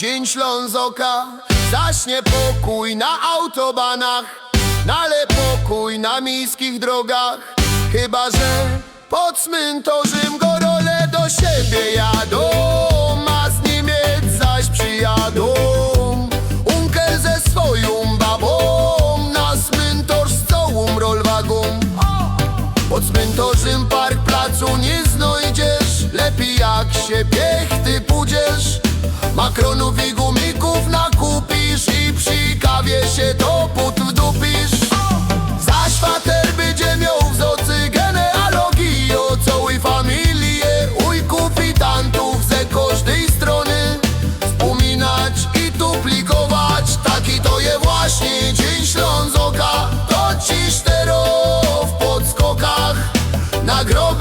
Dzień Ślązoka. Zaśnie pokój na autobanach, ale pokój na miejskich drogach. Chyba że pod cmentarzem gorole do siebie jadą, a z Niemiec zaś przyjadą Unkel ze swoją babą na cmentarz z całą rolwagą. Pod cmentarzem park placu nie znajdziesz, lepiej jak się piechty pójdziesz. Makronów i gumików nakupisz i przy kawie się to pot wdupisz. Zaś fater będzie miał w zocy genealogii o całej familii ujków i tantów ze każdej strony wspominać i duplikować. Taki to je właśnie Dzień Ślązoka. To ci cztero w podskokach na grobie